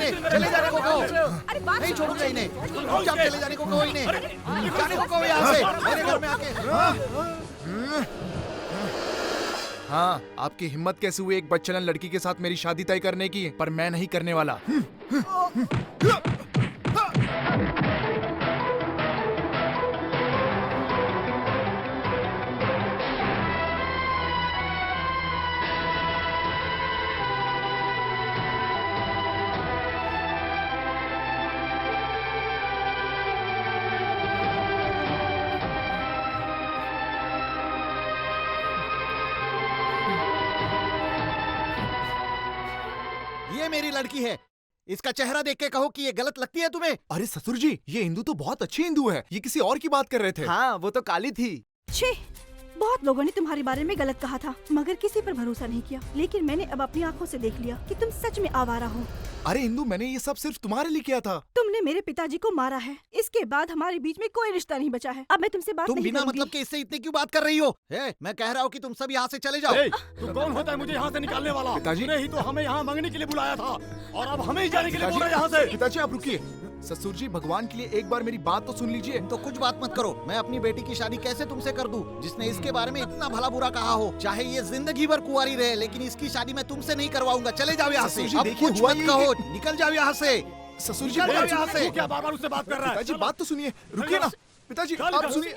इन्हें, चले जाने को कहो। नहीं छोड़ूंगा इन्हें, चुपचाप चले जाने को कहो इन्हें, जाने को कहो यहाँ से, मेरे घर में आके। हाँ, आपकी हिम्मत कैसे हुई एक बच्चलन लड़की के साथ मेरी शादी तय करने की? पर मैं नहीं करने वाला। ये मेरी लड़की है, इसका चेहरा देख के कहो कि ये गलत लगती है तुम्हें। अरे ससुर जी, ये हिंदू तो बहुत अच्छी हिंदू है। ये किसी और की बात कर रहे थे। हाँ, वो तो काली थी। छे, बहुत लोगों ने तुम्हारे बारे में गलत कहा था, मगर किसी पर भरोसा नहीं किया। लेकिन मैंने अब अपनी आंखों से देख लिया कि तुम सच में आवारा हो। अरे हिंदू, मैंने ये सब सिर्फ तुम्हारे लिए किया था। तुमने मेरे पिताजी को मारा है, इसके बाद हमारे बीच में कोई रिश्ता नहीं बचा है। अब मैं तुमसे बात तुम नहीं बिना करूंगी। मतलब के इससे इतनी क्यों बात कर रही हो? मैं कह रहा हूँ कि तुम सब यहाँ से चले जाओ। तू कौन होता है मुझे यहाँ से निकालने वाला? पिताजी। तूने ही तो हमें यहाँ मांगने के लिए बुलाया था और अब हमें ही जाने के लिए बोल रहा है यहाँ से। पिताजी आप रुकिए। ससुर जी, भगवान के लिए एक बार मेरी बात तो सुन लीजिए। तो कुछ बात मत करो। मैं अपनी बेटी की शादी कैसे तुमसे कर दूं, जिसने इसके बारे में इतना भला बुरा कहा हो? चाहे ये जिंदगी भर कुंवारी रहे, लेकिन इसकी शादी मैं तुमसे नहीं करवाऊंगा। चले जाओ यहाँ से। ससुर जी, अब देखिए, कुछ हुआ मत ये कहो, निकल जाओ यहाँ से। ससुर जी, निकल जाओ यहाँ से। तू क्या बार-बार उससे बात कर रहा है? पिताजी बात तो सुनिए। रुकिए ना पिताजी, आप सुनिए।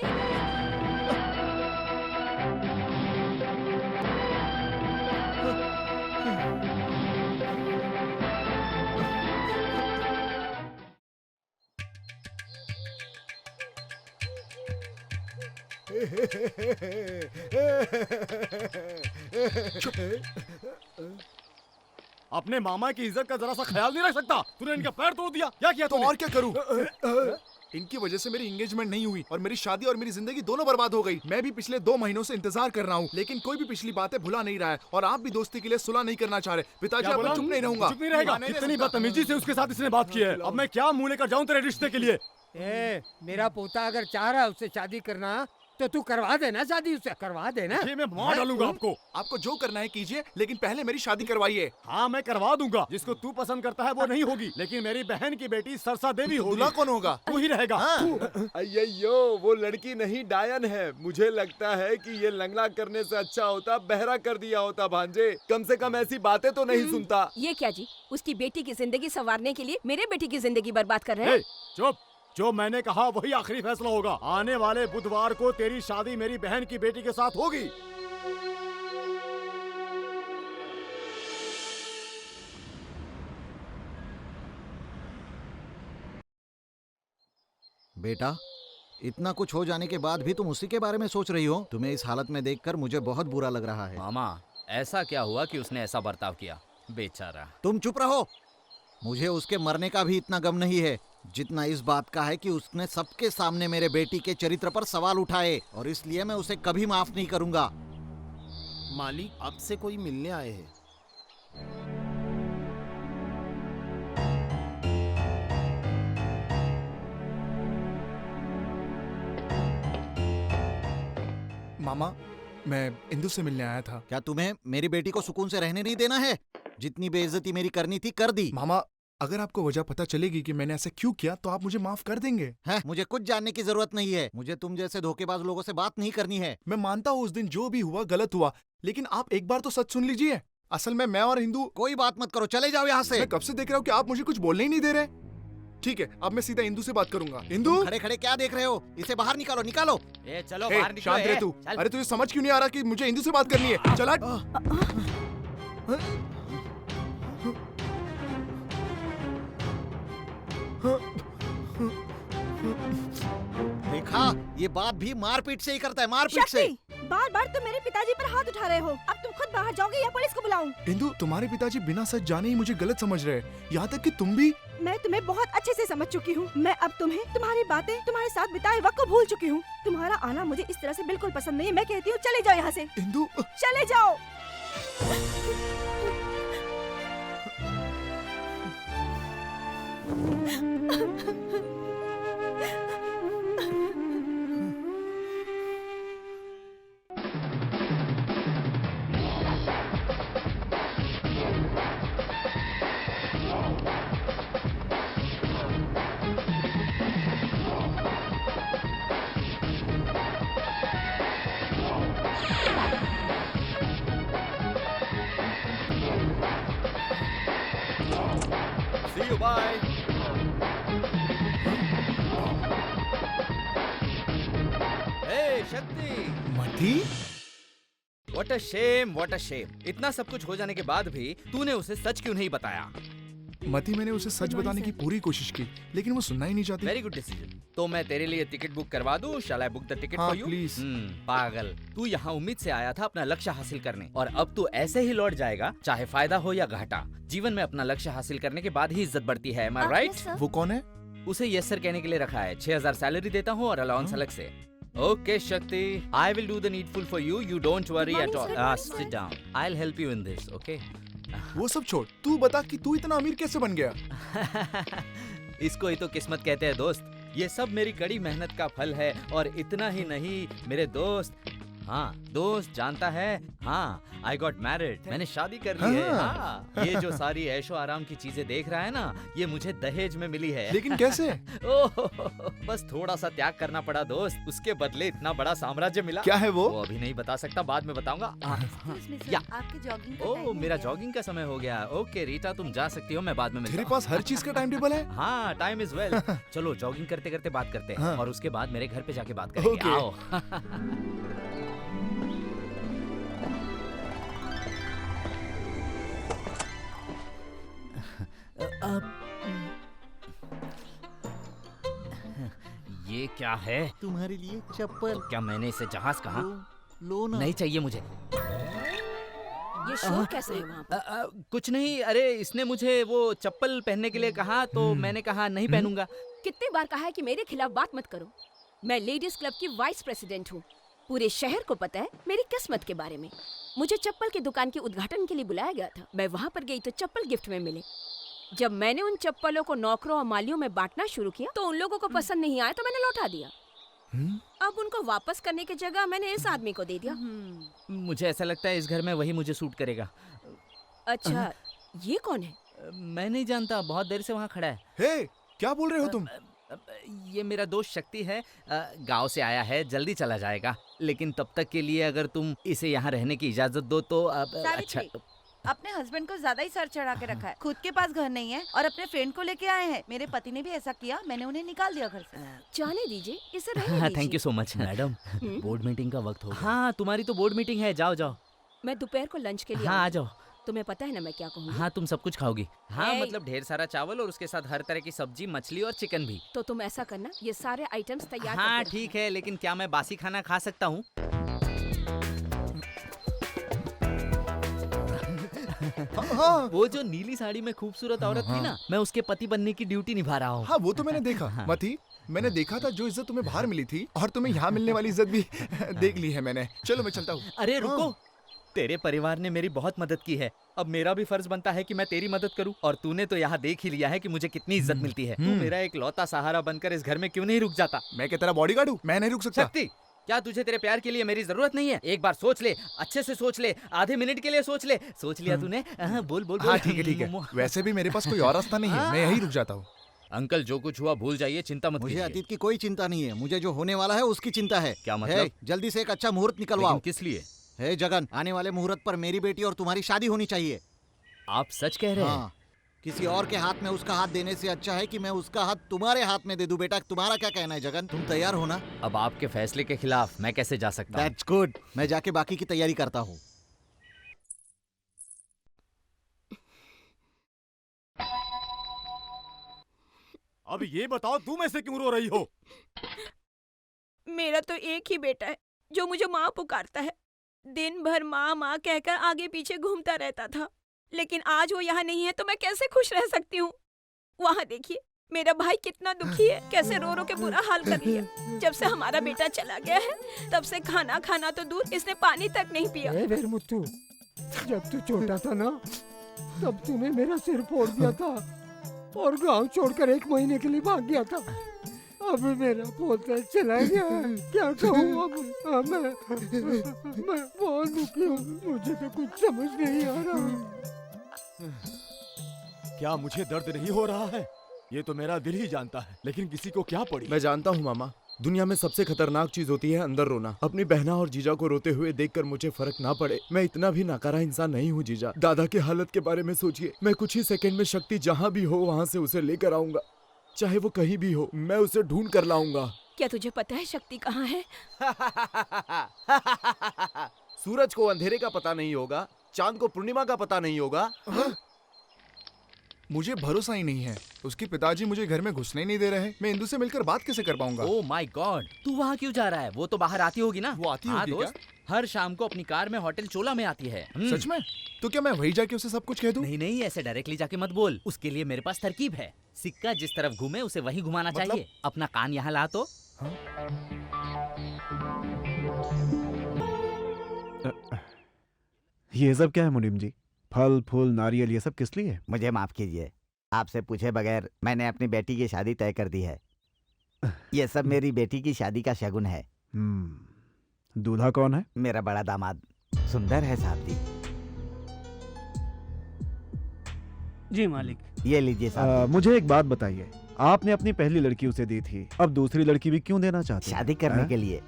अपने मामा की इज्जत का जरा सा ख्याल नहीं रख सकता? तूने इनका पैर तोड़ दिया। क्या किया तो तूने? और क्या करूं? इनकी वजह से मेरी एंगेजमेंट नहीं हुई और मेरी शादी और मेरी जिंदगी दोनों बर्बाद हो गई। मैं भी पिछले 2 महीनों से इंतजार कर रहा हूँ, लेकिन कोई भी पिछली बातें भुला नहीं रहा है और आप भी दोस्ती के लिए सुलह नहीं करना चाह रहे। पिताजी, क्या अब बोला? मैं चुप नहीं रहूंगा। चुप नहीं रहेगा? इतनी बदतमीजी से उसके साथ इसने बात की है। अब मैं क्या मुंह लेकर जाऊं तेरे रिश्ते के लिए? मेरा पोता अगर चाह रहा है उससे शादी करना तो तू करवा देना, शादी उससे करवा देना। ये मैं मार डालूंगा आपको। आपको जो करना है कीजिए, लेकिन पहले मेरी शादी करवाइए। हाँ, मैं करवा दूंगा। जिसको तू पसंद करता है वो नहीं होगी, लेकिन मेरी बहन की बेटी सरसा देवी होगी। दूल्हा कौन होगा? तू ही रहेगा। अय्यो, वो लड़की नहीं डायन है। मुझे लगता है कि ये लंगड़ा करने से अच्छा होता बहरा कर दिया होता। भांजे, कम से कम ऐसी बातें तो नहीं सुनता। ये क्या जी, उसकी बेटी की जिंदगी संवारने के लिए मेरे बेटी की जिंदगी बर्बाद कर रहे हैं? चुप। जो मैंने कहा वही आखिरी फैसला होगा। आने वाले बुधवार को तेरी शादी मेरी बहन की बेटी के साथ होगी। बेटा, इतना कुछ हो जाने के बाद भी तुम उसी के बारे में सोच रही हो? तुम्हें इस हालत में देखकर मुझे बहुत बुरा लग रहा है। मामा, ऐसा क्या हुआ कि उसने ऐसा बर्ताव किया? बेचारा। तुम चुप रहो। मुझे उसके मरने का भी इतना गम नहीं है जितना इस बात का है कि उसने सबके सामने मेरे बेटी के चरित्र पर सवाल उठाए, और इसलिए मैं उसे कभी माफ नहीं करूंगा। मालिक, आपसे कोई मिलने आए हैं। मामा, मैं इंदु से मिलने आया था। क्या तुम्हें मेरी बेटी को सुकून से रहने नहीं देना है? जितनी बेइज्जती मेरी करनी थी कर दी। मामा, अगर आपको वजह पता चलेगी कि मैंने ऐसा क्यों किया तो आप मुझे माफ कर देंगे। है, मुझे कुछ जानने की जरूरत नहीं है। मुझे तुम जैसे धोखेबाज लोगों से बात नहीं करनी है। मैं मानता हूँ उस दिन जो भी हुआ गलत हुआ, लेकिन आप एक बार तो सच सुन लीजिए। असल में मैं और हिंदू। कोई बात मत करो, चले जाओ यहाँ से। मैं कब से देख रहा हूँ कि आप मुझे कुछ बोलने ही नहीं दे रहे। ठीक है, अब मैं सीधा इंदु से बात करूंगा। इंदु, खड़े खड़े क्या देख रहे हो? इसे बाहर निकालो, निकालो। चलो बाहर निकलो। शांत रह तू। अरे तुझे समझ क्यों नहीं आ रहा कि मुझे इंदु से बात करनी है? चल हट। देखा, ये बात भी मारपीट से ही करता है, मारपीट से। बार बार तुम मेरे पिताजी पर हाथ उठा रहे हो। अब तुम खुद बाहर जाओगे या पुलिस को बुलाऊं? इंदु, तुम्हारे पिताजी बिना सच जाने ही मुझे गलत समझ रहे हैं, यहाँ तक कि तुम भी। मैं तुम्हें बहुत अच्छे से समझ चुकी हूँ। मैं अब तुम्हें, तुम्हारी बातें, तुम्हारे साथ बिताए वक्त को भूल चुकी हूँ। तुम्हारा आना मुझे इस तरह से बिल्कुल पसंद नहीं है। मैं कहती हूँ चले जाओ यहाँ से। इंदु, चले जाओ। See you, bye. Hey, शक्ति. मती? What a shame, what a shame. इतना सब कुछ हो जाने के बाद भी तूने उसे सच क्यों नहीं बताया? मती, मैंने उसे सच बताने की पूरी कोशिश की, लेकिन वो सुनना ही नहीं चाहती। Very good decision. तो मैं तेरे लिए टिकट बुक करवा दूं? Shall I book the ticket हाँ, for you? please. पागल, तू यहाँ उम्मीद से आया था अपना लक्ष्य हासिल करने, और अब तू ऐसे ही लौट जाएगा, चाहे फायदा हो या घाटा। जीवन में अपना लक्ष्य हासिल करने के बाद ही इज्जत बढ़ती है, am I right? वो कौन है? उसे यस सर कहने के लिए रखा है। 6000 सैलरी देता हूँ और अलाउंस अलग से। Okay, Shakti, I will do the needful for you. You don't worry at all. Sit down. I'll help you in this, okay? वो सब छोड़, तू बता कि तू इतना अमीर कैसे बन गया? इसको ही तो किस्मत कहते हैं दोस्त। ये सब मेरी कड़ी मेहनत का फल है, और इतना ही नहीं मेरे दोस्त, हाँ दोस्त जानता है, हाँ आई गॉट मैरिड, मैंने शादी कर ली है। हाँ, ये जो सारी ऐशो आराम की चीजें देख रहा है ना, ये मुझे दहेज में मिली है। लेकिन कैसे? ओह, बस थोड़ा सा त्याग करना पड़ा दोस्त, उसके बदले इतना बड़ा साम्राज्य मिला। क्या है वो? अभी नहीं बता सकता, बाद में बताऊंगा। या आपके जॉगिंग ओह, मेरा जॉगिंग का समय हो गया। ओके रीटा, तुम जा सकती हो, मैं बाद में मिलता तेरे हूँ। पास हर चीज का टाइम टेबल है? हाँ, टाइम इज वेल। चलो जॉगिंग करते करते बात करते हैं, हाँ। और उसके बाद मेरे घर पे जाके बात करेंगे। Okay. आओ। ये क्या है? तुम्हारे लिए चप्पल। क्या मैंने इसे जहाज कहा? लो ना। नहीं चाहिए मुझे। ये शोर कैसे है वहाँ पर? कुछ नहीं, अरे इसने मुझे वो चप्पल पहनने के लिए कहा, तो मैंने कहा नहीं पहनूंगा। कितनी बार कहा है कि मेरे खिलाफ बात मत करो। मैं लेडीज क्लब की वाइस प्रेसिडेंट हूँ। पूरे शहर को पता है मेरी किस्मत के बारे में। मुझे चप्पल की दुकान के उद्घाटन के लिए बुलाया गया था। मैं वहाँ पर गई तो चप्पल गिफ्ट में मिले। जब मैंने उन चप्पलों को नौकरों और मालियों में बांटना शुरू किया तो उन लोगों को पसंद नहीं आया, तो मैंने लौटा दिया। अब उनको वापस करने की जगह मैंने इस आदमी को दे दिया। मुझे ऐसा लगता है इस घर में वही मुझे सूट करेगा। अच्छा, ये कौन है? मैं नहीं जानता, बहुत देर से वहाँ खड़ा है। हे, क्या बोल रहे हो तुम? ये मेरा दोस्त शक्ति है, गांव से आया है, जल्दी चला जाएगा। लेकिन तब तक के लिए अगर तुम इसे यहाँ रहने की इजाजत दो तो अच्छा। अपने हस्बैंड को ज्यादा ही सर चढ़ा के रखा है। खुद के पास घर नहीं है और अपने फ्रेंड को लेके आए हैं। मेरे पति ने भी ऐसा किया, मैंने उन्हें निकाल दिया घर से। जाने दीजिए, इसे रहने हाँ, दीजिए। Thank you so much madam. Board meeting का वक्त हो गया। हाँ, तुम्हारी तो बोर्ड मीटिंग है, जाओ जाओ। मैं दोपहर को लंच के लिए हाँ, आ आऊंगी। जाओ। तुम्हें पता है ना मैं क्या कहूँगी? हाँ, तुम सब कुछ खाओगी। हाँ, Hey! मतलब ढेर सारा चावल और उसके साथ हर तरह की सब्जी, मछली और चिकन भी। तो तुम ऐसा करना, ये सारे आइटम्स तैयार हाँ करके ठीक है, लेकिन क्या मैं बासी खाना खा सकता हूँ? हाँ, वो जो नीली साड़ी में खूबसूरत औरत थी ना, मैं उसके पति बनने की ड्यूटी निभा रहा हूँ। हाँ, वो तो मैंने देखा। मती, मैंने देखा था जो इज्जत तुम्हें बाहर मिली थी, और तुम्हें यहाँ मिलने वाली इज्जत भी देख ली है मैंने। चलो मैं चलता हूँ। अरे रुको, तेरे परिवार ने मेरी बहुत मदद की है, अब मेरा भी फर्ज बनता है कि मैं तेरी मदद करूं। और तूने तो यहाँ देख ही लिया है कि मुझे कितनी इज्जत मिलती है। तू मेरा एक लौता सहारा बनकर इस घर में क्यों नहीं रुक जाता? मैं क्या तेरा बॉडीगार्ड हूँ? मैं नहीं रुक सकता। शक्ति, क्या तुझे तेरे प्यार के लिए मेरी जरूरत नहीं है? एक बार सोच ले, अच्छे से सोच ले, आधे मिनट के लिए सोच ले। सोच लिया तूने? बोल बोल हाँ बोल। ठीक है ठीक है। वैसे भी मेरे पास कोई और रास्ता नहीं है, मैं यही रुक जाता हूँ। अंकल, जो कुछ हुआ भूल जाइए, चिंता मत मुझे कीजिए। अतीत की कोई चिंता नहीं है, मुझे जो होने वाला है उसकी चिंता है। क्या मतलब? हे, जल्दी से एक अच्छा मुहूर्त निकलवाओ। लेकिन किस लिए? हे जगन, आने वाले मुहूर्त पर मेरी बेटी और तुम्हारी शादी होनी चाहिए। आप सच कह रहे हैं? हाँ, किसी और के हाथ में उसका हाथ देने से अच्छा है कि मैं उसका हाथ तुम्हारे हाथ में दे दूं। बेटा, तुम्हारा क्या कहना है जगन? तुम तैयार हो ना? अब आपके फैसले के खिलाफ मैं कैसे जा सकता हूँ? That's good। मैं जाके बाकी की तैयारी करता हूँ। अब ये बताओ, तुम ऐसे क्यों रो रही हो? मेरा तो एक ही बेटा है जो मुझे माँ पुकारता है। दिन भर माँ माँ कहकर आगे पीछे घूमता रहता था, लेकिन आज वो यहाँ नहीं है तो मैं कैसे खुश रह सकती हूँ? वहाँ देखिए, मेरा भाई कितना दुखी है, कैसे रो रो के बुरा हाल कर लिया। जब से हमारा बेटा चला गया है, तब से खाना खाना तो दूर, इसने पानी तक नहीं पिया। मुत्तू, जब तू छोटा था ना, तब तूने मेरा सिर फोड़ दिया था और गांव छोड़कर 1 महीने के लिए भाग गया था। अब मेरा पोता चला गया है, क्या कहूँ अब? मैं बहुत दुखी हूँ, मुझे तो कुछ समझ नहीं आ रहा। क्या मुझे दर्द नहीं हो रहा है? ये तो मेरा दिल ही जानता है, लेकिन किसी को क्या पड़ी? मैं जानता हूँ मामा, दुनिया में सबसे खतरनाक चीज होती है अंदर रोना। अपनी बहना और जीजा को रोते हुए देखकर मुझे फर्क ना पड़े। मैं इतना भी नाकारा इंसान नहीं हूँ जीजा। दादा की हालत के बारे में सोचिए। मैं कुछ ही सेकंड में शक्ति जहाँ भी हो वहाँ से उसे लेकर आऊंगा, चाहे वो कहीं भी हो। मैं उसे ढूंढ कर लाऊंगा। क्या तुझे पता है शक्ति कहाँ है? सूरज को अंधेरे का पता नहीं होगा, चांद को पूर्णिमा का पता नहीं होगा। मुझे भरोसा ही नहीं है। उसके पिताजी मुझे घर में घुसने ही नहीं दे रहे। मैं इंदु से मिलकर बात कैसे कर पाऊंगा? ओह माय गॉड, तू वहाँ क्यों जा रहा है? वो तो बाहर आती होगी ना। वो आती हाँ होगी क्या? दोस्त, हर शाम को अपनी कार में होटल चोला में आती है। सच में? तो क्या मैं वही जाके उसे सब कुछ कह दूं? नहीं नहीं, ऐसे डायरेक्टली जाके मत बोल। उसके लिए मेरे पास तरकीब है। सिक्का जिस तरफ घूमे उसे वही घुमाना मतलब? चाहिए। अपना कान यहाँ ला तो। ये सब क्या है मुनीम जी? फल फूल नारियल ये सब किस लिए? मुझे माफ कीजिए, आपसे पूछे बगैर मैंने अपनी बेटी की शादी तय कर दी है। ये सब मेरी बेटी की शादी का शगुन है। दूल्हा कौन है? मेरा बड़ा दामाद सुंदर है साहब जी। जी मालिक। ये लीजिए साहब। मुझे एक बात बताइए, आपने अपनी पहली लड़की उसे दी थी, अब दूसरी लड़की भी क्यों देना चाहते हैं? शादी करने के लिए।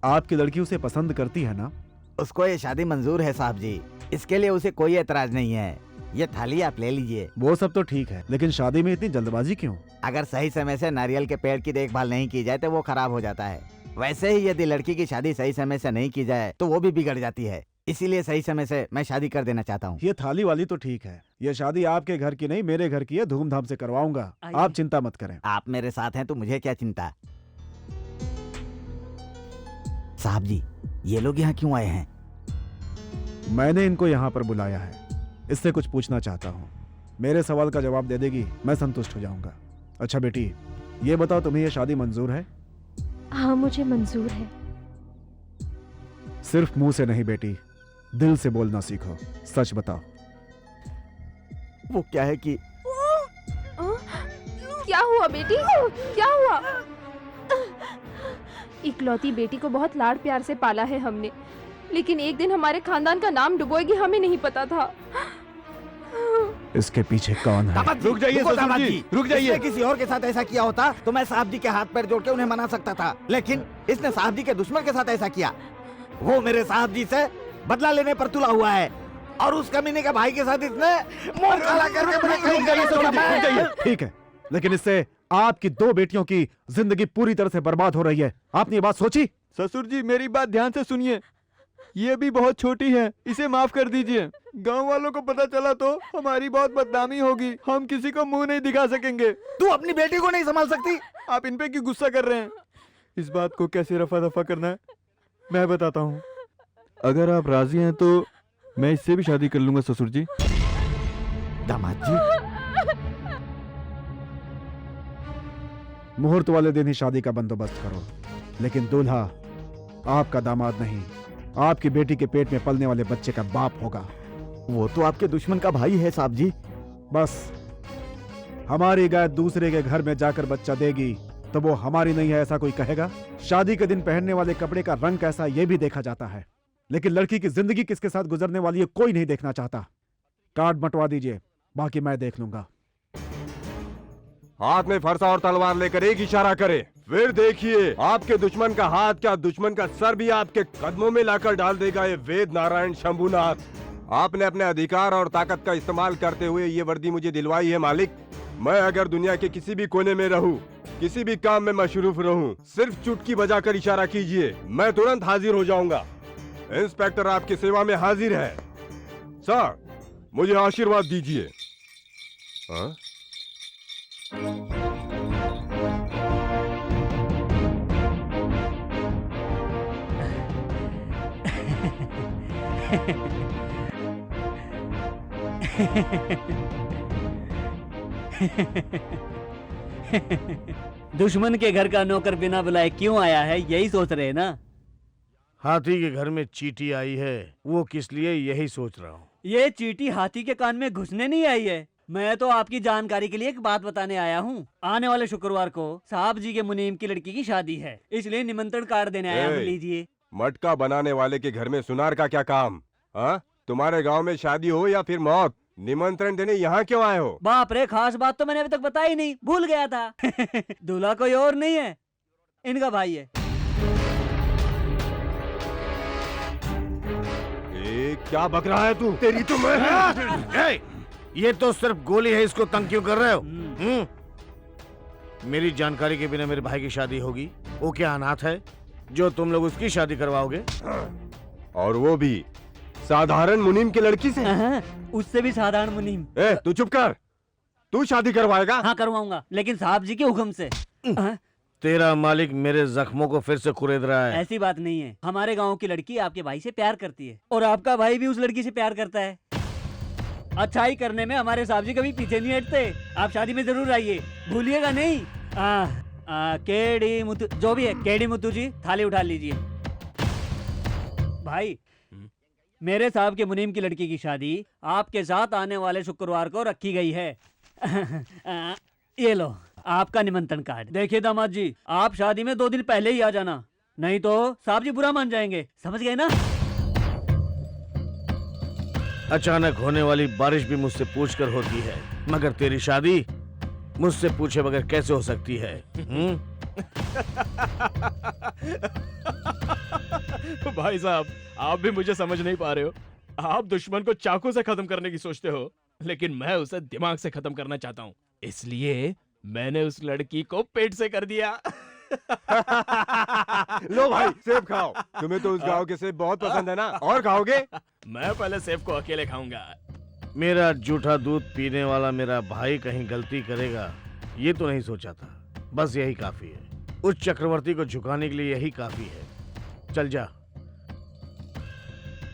आपकी लड़की उसे पसंद करती है ना? उसको ये शादी मंजूर है साहब जी, इसके लिए उसे कोई एतराज नहीं है। ये थाली आप ले लीजिए। वो सब तो ठीक है, लेकिन शादी में इतनी जल्दबाजी क्यों? अगर सही समय से नारियल के पेड़ की देखभाल नहीं की जाए तो वो खराब हो जाता है। वैसे ही यदि लड़की की शादी सही समय से नहीं की जाए तो वो भी बिगड़ जाती है। इसीलिए सही समय से मैं शादी कर देना चाहता हूँ। ये थाली वाली तो ठीक है, ये शादी आपके घर की नहीं मेरे घर की है, धूमधाम से करवाऊंगा। आप चिंता मत करें। आप मेरे साथ हैं तो मुझे क्या चिंता। साहब जी, ये लोग यहाँ क्यों आए हैं? मैंने इनको यहाँ पर बुलाया है, इससे कुछ पूछना चाहता हूँ। मेरे सवाल का जवाब दे देगी, मैं संतुष्ट हो जाऊंगा। अच्छा बेटी, ये बताओ तुम्हें ये शादी मंजूर है? हाँ मुझे मंजूर है। सिर्फ मुंह से नहीं बेटी, दिल से बोलना सीखो। सच बताओ। वो क्या है कि क्या हुआ बेटी? क्या हुआ? इकलौती बेटी को बहुत लाड़ प्यार से पाला है हमने, लेकिन एक दिन हमारे खानदान का नाम डुबोएगी हमें नहीं पता था। इसके पीछे कौन है? रुक जाइए ससुर जी, रुक जाइए। किसी और के साथ ऐसा किया होता तो मैं साहब जी के हाथ पैर जोड़ के उन्हें मना सकता था, लेकिन इसने साहब जी के दुश्मन के साथ ऐसा किया। वो मेरे साहब जी से बदला लेने पर तुला हुआ है और उस कमीने के भाई के साथ इसने मुंह काला करके मुझे कहीं गली छोड़ा। ठीक है, लेकिन इससे आपकी दो बेटियों की जिंदगी पूरी तरह से बर्बाद हो रही है। आपने ये बात सोची? ससुर जी मेरी बात ध्यान से सुनिए, ये भी बहुत छोटी है, इसे माफ कर दीजिए। गांव वालों को पता चला तो हमारी बहुत बदनामी होगी, हम किसी को मुंह नहीं दिखा सकेंगे। तू अपनी बेटी को नहीं संभाल सकती? आप इन पे क्यों गुस्सा कर रहे हैं? इस बात को कैसे रफा दफा करना है मैं बताता हूँ। अगर आप राजी हैं तो मैं इससे भी शादी कर लूंगा ससुर जी। दामाद जी, मुहूर्त वाले दिन ही शादी का बंदोबस्त करो, लेकिन दूल्हा आपका दामाद नहीं, आपकी बेटी के पेट में पलने वाले बच्चे का बाप होगा। वो तो आपके दुश्मन का भाई है साहब जी। बस हमारी गाय दूसरे के घर में जाकर बच्चा देगी तो वो हमारी नहीं है ऐसा कोई कहेगा? शादी के दिन पहनने वाले कपड़े का रंग कैसा ये भी देखा जाता है, लेकिन लड़की की जिंदगी किसके साथ गुजरने वाली है कोई नहीं देखना चाहता। कार्ड बंटवा दीजिए, बाकी मैं देख लूंगा। हाथ में फरसा और तलवार लेकर एक इशारा करे, फिर देखिए आपके दुश्मन का हाथ क्या दुश्मन का सर भी आपके कदमों में लाकर डाल देगा ये वेद नारायण शंभुनाथ। आपने अपने अधिकार और ताकत का इस्तेमाल करते हुए ये वर्दी मुझे दिलवाई है मालिक। मैं अगर दुनिया के किसी भी कोने में रहूं, किसी भी काम में मशरूफ रहूं, सिर्फ चुटकी बजाकर इशारा कीजिए, मैं तुरंत हाजिर हो जाऊंगा। इंस्पेक्टर आपकी सेवा में हाजिर है। सर मुझे आशीर्वाद दीजिए। हाँ? दुश्मन के घर का नौकर बिना बुलाए क्यों आया है, यही सोच रहे हैं ना? हाथी के घर में चींटी आई है, वो किस लिए यही सोच रहा हूँ। ये चींटी हाथी के कान में घुसने नहीं आई है। मैं तो आपकी जानकारी के लिए एक बात बताने आया हूँ। आने वाले शुक्रवार को साहब जी के मुनीम की लड़की की शादी है, इसलिए निमंत्रण कार्ड देने आया हूँ। लीजिए। मटका बनाने वाले के घर में सुनार का क्या काम? हाँ, तुम्हारे गांव में शादी हो या फिर मौत, निमंत्रण देने यहाँ क्यों आए हो? बाप रे, खास बात तो मैंने अभी तक बताई नहीं, भूल गया था। दूल्हा कोई और नहीं है, इनका भाई है। क्या बक रहा है तू? तेरी तो मैं ये तो सिर्फ गोली है, इसको तंग क्यों कर रहे हो? मेरी जानकारी के बिना मेरे भाई की शादी होगी? वो क्या अनाथ है जो तुम लोग उसकी शादी करवाओगे? और वो भी साधारण मुनीम की लड़की से? उससे भी साधारण मुनीम। तू चुप कर। तू शादी करवाएगा? हाँ करवाऊंगा, लेकिन साहब जी के हुक्म से। तेरा मालिक मेरे जख्मों को फिर से कुरेद रहा है। ऐसी बात नहीं है, हमारे गांव की लड़की आपके भाई से प्यार करती है और आपका भाई भी उस लड़की से प्यार करता है। अच्छाई करने में हमारे साहब जी कभी पीछे नहीं हटते। आप शादी में जरूर आइए, भूलिएगा नहीं। केडी मुतु जो भी है, केडी मुतु जी थाली उठा लीजिए। भाई मेरे साहब के मुनीम की लड़की की शादी आपके साथ आने वाले शुक्रवार को रखी गई है। ये लो आपका निमंत्रण कार्ड। देखिए दामाद जी, आप शादी में 2 दिन पहले ही आ जाना, नहीं तो साहब जी बुरा मान जाएंगे, समझ गए ना? अचानक होने वाली बारिश भी मुझसे पूछकर होती है, मगर तेरी शादी मुझसे पूछे बगैर कैसे हो सकती है? भाई साहब, आप भी मुझे समझ नहीं पा रहे हो। आप दुश्मन को चाकू से खत्म करने की सोचते हो, लेकिन मैं उसे दिमाग से खत्म करना चाहता हूँ। इसलिए मैंने उस लड़की को पेट से कर दिया। लो भाई सेब खाओ। तुम्हें तो उस गांव के सेब बहुत पसंद है ना? और खाओगे? मैं पहले सेब को अकेले खाऊंगा। मेरा जूठा दूध पीने वाला मेरा भाई कहीं गलती करेगा ये तो नहीं सोचा था। बस यही काफी है, उस चक्रवर्ती को झुकाने के लिए यही काफी है। चल जा,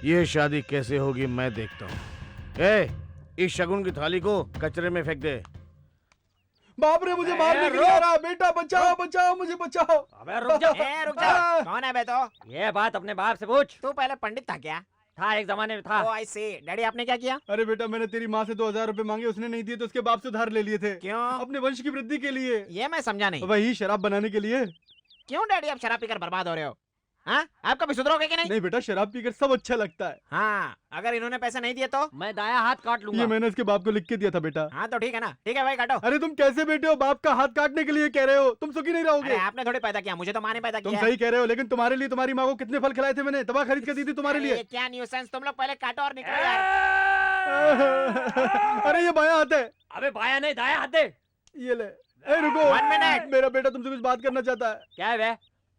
ये शादी कैसे होगी मैं देखता हूँ। इस शगुन की थाली को कचरे में फेंक दे। बाप रे, मुझे मारने के लिए आ रहा है। बेटा बचाओ बचाओ, मुझे बचाओ। अबे रुक जा, रुक जा। कौन है बे तो? ये बात अपने बाप से पूछ। तू पहले पंडित था क्या? था, एक जमाने में था। ओ आई सी। डैडी आपने क्या किया? अरे बेटा, मैंने तेरी माँ से 2000 रुपए मांगे, उसने नहीं दिए तो उसके बाप से उधार ले लिए थे। क्यों? अपने वंश की वृद्धि के लिए। ये मैं समझा नहीं। वही शराब बनाने के लिए। क्यों डैडी आप शराब पीकर बर्बाद हो रहे हो? हाँ, आप कभी सुधरोगे कि नहीं? नहीं बेटा, शराब पीकर सब अच्छा लगता है। हाँ, अगर इन्होंने पैसे नहीं दिए तो मैं दाया हाथ काट लूंगा। ये मैंने इसके बाप को लिख के दिया था बेटा। हाँ तो ठीक है ना, ठीक है भाई काटो। अरे तुम कैसे बेटे हो, बाप का हाथ काटने के लिए कह रहे हो? तुम सुखी नहीं रहोगे। अरे आपने थोड़े पैदा किया, मुझे तो माँ ने पैदा तुम किया। सही कह रहे हो, लेकिन तुम्हारे लिए तुम्हारी माँ को कितने फल खिलाए थे मैंने, दवा खरीद के दी थी तुम्हारे लिए। क्या न्यूसेंस, तुम लोग पहले काटो और निकलो यार। अरे ये बायां हाथ है। अबे बायां नहीं, दायां हाथ दे। ये ले। रुको 1 मिनट। मेरा बेटा तुमसे कुछ बात करना चाहता है। क्या है बे?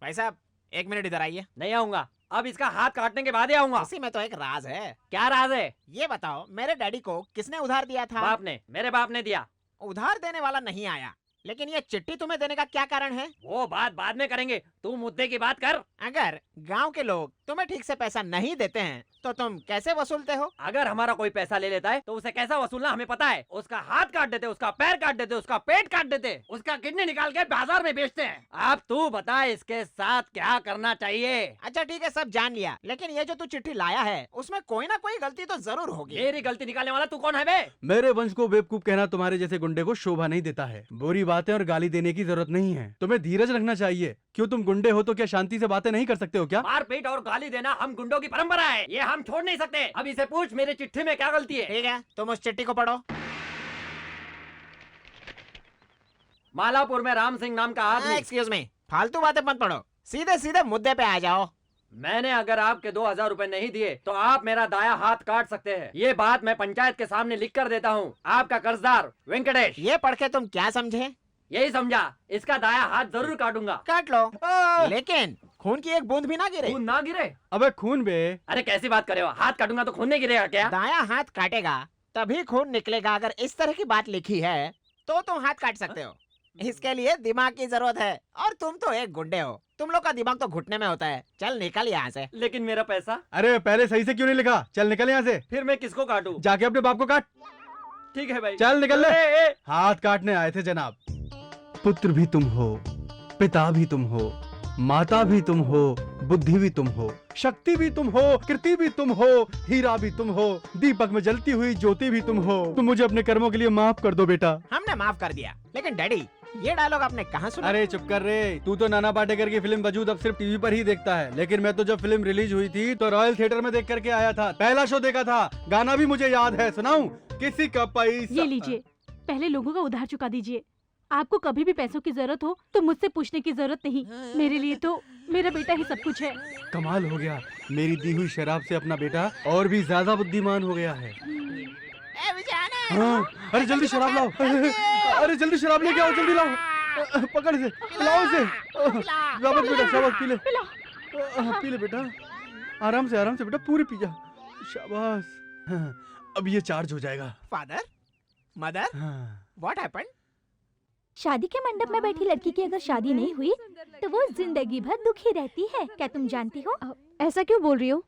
भाई साहब 1 मिनट इधर आइए। नहीं आऊंगा, अब इसका हाथ काटने के बाद ही आऊंगा। इसी में तो एक राज है। क्या राज है? ये बताओ, मेरे डैडी को किसने उधार दिया था? बाप ने, मेरे बाप ने दिया। उधार देने वाला नहीं आया, लेकिन ये चिट्ठी तुम्हें देने का क्या कारण है? वो बात बाद में करेंगे, तू मुद्दे की बात कर। अगर गांव के लोग तुम्हें ठीक से पैसा नहीं देते हैं तो तुम कैसे वसूलते हो? अगर हमारा कोई पैसा ले लेता है तो उसे कैसा वसूलना हमें पता है। उसका हाथ काट देते, उसका पैर काट देते, उसका पेट काट देते, उसका किडनी निकाल के बाजार में बेचते हैं। अब तू बता इसके साथ क्या करना चाहिए? अच्छा ठीक है, सब जान लिया, लेकिन ये जो तू चिट्ठी लाया है उसमें कोई ना कोई गलती तो जरूर होगी। मेरी गलती निकालने वाला तू कौन है बे? मेरे वंश को बेवकूफ कहना तुम्हारे जैसे गुंडे को शोभा नहीं देता है। बुरी बातें और गाली देने की जरूरत नहीं है, तुम्हें धीरज रखना चाहिए। क्यों, तुम गुंडे हो तो क्या शांति से बातें नहीं कर सकते हो क्या? मारपीट और गाली देना हम गुंडों की परंपरा है, ये हम छोड़ नहीं सकते। अब इसे पूछ मेरी चिट्ठी में क्या गलती है। ठीक है, तुम उस चिट्ठी को पढ़ो। मालापुर में राम सिंह नाम का आदमी। एक्सक्यूज मी, फालतू बातें मत पढ़ो, सीधे सीधे मुद्दे पे आ जाओ। मैंने अगर आपके 2000 रुपए नहीं दिए तो आप मेरा दाया हाथ काट सकते हैं। ये बात मैं पंचायत के सामने लिख कर देता हूँ। आपका कर्जदार वेंकटेश। ये पढ़ के तुम क्या समझे? यही समझा, इसका दाया हाथ जरूर काटूंगा। काट लो, लेकिन खून की एक बूंद भी ना गिरे। खून ना गिरे? अबे खून बे। अरे कैसी बात करे हो, हाथ काटूंगा तो खून नहीं गिरेगा क्या? दाया हाथ काटेगा तभी खून निकलेगा। अगर इस तरह की बात लिखी है तो तुम हाथ काट सकते हो। इसके लिए दिमाग की जरूरत है, और तुम तो एक गुंडे हो। तुम लोग का दिमाग तो घुटने में होता है। चल निकल यहाँ से। लेकिन मेरा पैसा? अरे पहले सही से क्यों नहीं लिखा? चल निकल यहाँ से। फिर मैं किसको काटूं? जाके अपने बाप को काट। ठीक है भाई। चल निकल ले। हाथ काटने आए थे जनाब। पुत्र भी तुम हो, पिता भी तुम हो, माता भी तुम हो, बुद्धि भी तुम हो, शक्ति भी तुम हो, कृति भी तुम हो, हीरा भी तुम हो, दीपक में जलती हुई ज्योति भी तुम हो। तुम मुझे अपने कर्मों के लिए माफ कर दो बेटा। हमने माफ कर दिया, लेकिन डैडी ये डायलॉग आपने कहाँ सुना? अरे चुप कर रे, तू तो नाना पाटेकर की फिल्म वजूद अब सिर्फ टीवी पर ही देखता है, लेकिन मैं तो जब फिल्म रिलीज हुई थी तो रॉयल थिएटर में देख करके आया था। पहला शो देखा था, गाना भी मुझे याद है। सुनाऊं? किसी का पैसा। ये लीजिए, पहले लोगों का उधार चुका दीजिए। आपको कभी भी पैसों की जरूरत हो तो मुझसे पूछने की जरूरत नहीं। मेरे लिए तो मेरा बेटा ही सब कुछ है। कमाल हो गया, मेरी दी हुई शराब से अपना बेटा और भी ज्यादा बुद्धिमान हो गया है। हाँ, अरे जल्दी शराब लाओ, अरे जल्दी शराब लेके आओ, जल्दी लाओ, पकड़ से लाओ इसे। शाबाश बेटा, शाबाश, पी ले, पी ले बेटा, आराम से बेटा, पूरी पी जा, शाबाश। अब ये चार्ज हो जाएगा। Father, mother, what happened? शादी के मंडप में बैठी लड़की की अगर शादी नहीं हुई तो वो जिंदगी भर दुखी रहती है। क्या तुम जानती हो? ऐसा क्यों बोल रही हो?